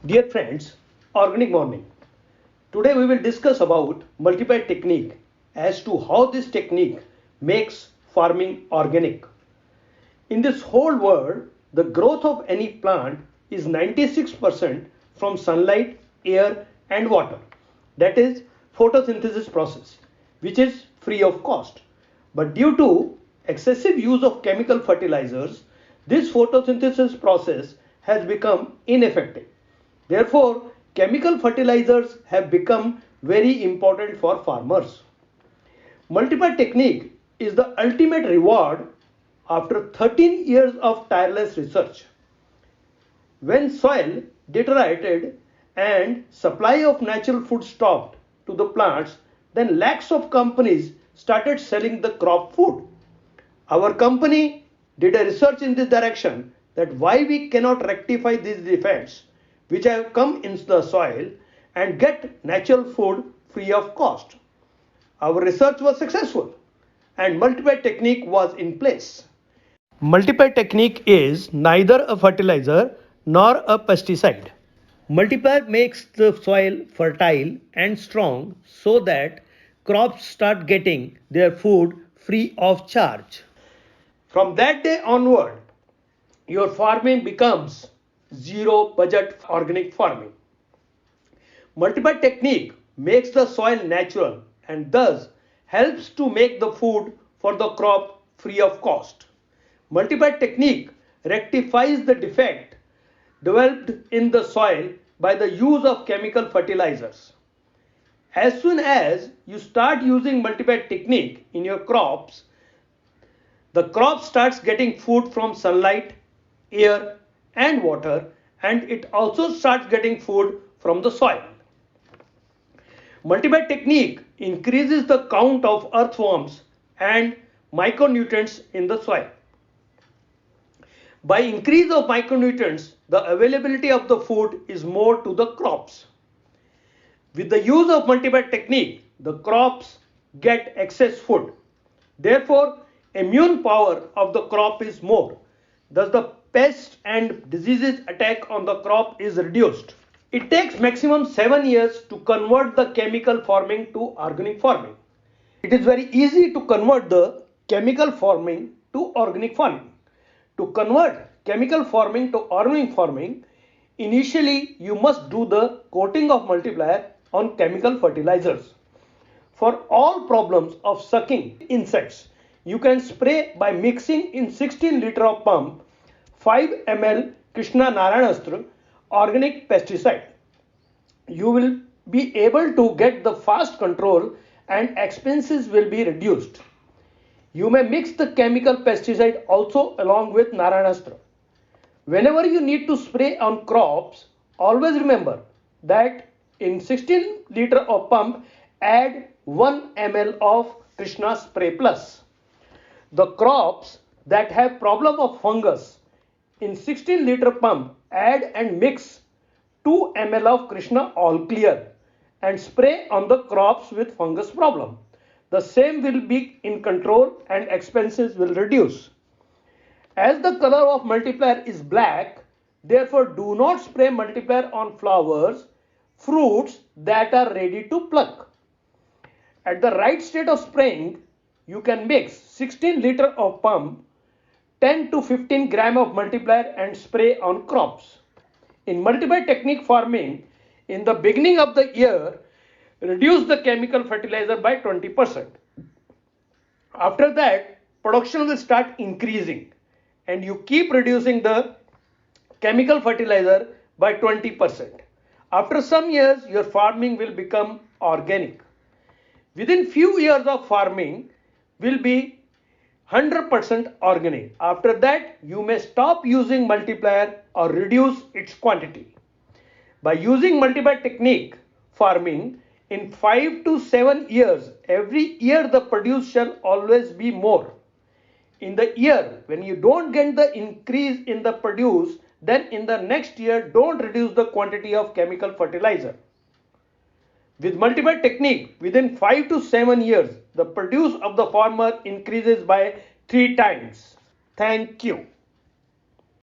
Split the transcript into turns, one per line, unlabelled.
Dear friends, organic morning. Today we will discuss about multiply technique as to how this technique makes farming organic. In this whole world, the growth of any plant is 96% from sunlight, air and water. That is photosynthesis process, which is free of cost. But due to excessive use of chemical fertilizers, this photosynthesis process has become ineffective. Therefore, chemical fertilizers have become very important for farmers. Multiply technique is the ultimate reward after 13 years of tireless research. When soil deteriorated and supply of natural food stopped to the plants, then lakhs of companies started selling the crop food. Our company did a research in this direction that why we cannot rectify these defects which have come into the soil and get natural food free of cost. Our research was successful and multiply technique was in place. Multiply technique is neither a fertilizer nor a pesticide. Multiply makes the soil fertile and strong so that crops start getting their food free of charge. From that day onward, your farming becomes zero budget organic farming. Multiply technique makes the soil natural and thus helps to make the food for the crop free of cost. Multiply technique rectifies the defect developed in the soil by the use of chemical fertilizers. As soon as you start using multiply technique in your crops, the crop starts getting food from sunlight, air and water, and it also starts getting food from the soil. Multiply technique increases the count of earthworms and micronutrients in the soil. By increase of micronutrients, the availability of the food is more to the crops. With the use of multiply technique, the crops get excess food. Therefore, immune power of the crop is more. Thus, the pests and diseases attack on the crop is reduced. It takes maximum 7 years to convert the chemical farming to organic farming. It is very easy to convert the chemical farming to organic farming. To convert chemical farming to organic farming, initially you must do the coating of multiplier on chemical fertilizers. For all problems of sucking insects, you can spray by mixing in 16 liter of pump 5 ml Krishna Narayanastra organic pesticide. You will be able to get the fast control and expenses will be reduced. You may mix the chemical pesticide also along with Narayanastra. Whenever you need to spray on crops, always remember that in 16 liter of pump, add 1 ml of Krishna Spray Plus. The crops that have problem of fungus, in 16 liter pump, add and mix 2 ml of Krishna All Clear and spray on the crops with fungus problem. The same will be in control and expenses will reduce. As the color of multiplier is black, therefore do not spray multiplier on flowers, fruits that are ready to pluck. At the right state of spraying, you can mix 16 liter of pump, 10 to 15 gram of multiplier and spray on crops. In multiply technique farming, in the beginning of the year, reduce the chemical fertilizer by 20%. After that, production will start increasing and you keep reducing the chemical fertilizer by 20%. After some years, your farming will become organic. Within few years of farming will be 100% organic. After that, you may stop using multiplier or reduce its quantity. By using multiply technique farming, in 5 to 7 years, every year the produce shall always be more. In the year when you don't get the increase in the produce, then in the next year don't reduce the quantity of chemical fertilizer. With multiply technique, within 5 to 7 years, the produce of the farmer increases by 3 times. Thank you.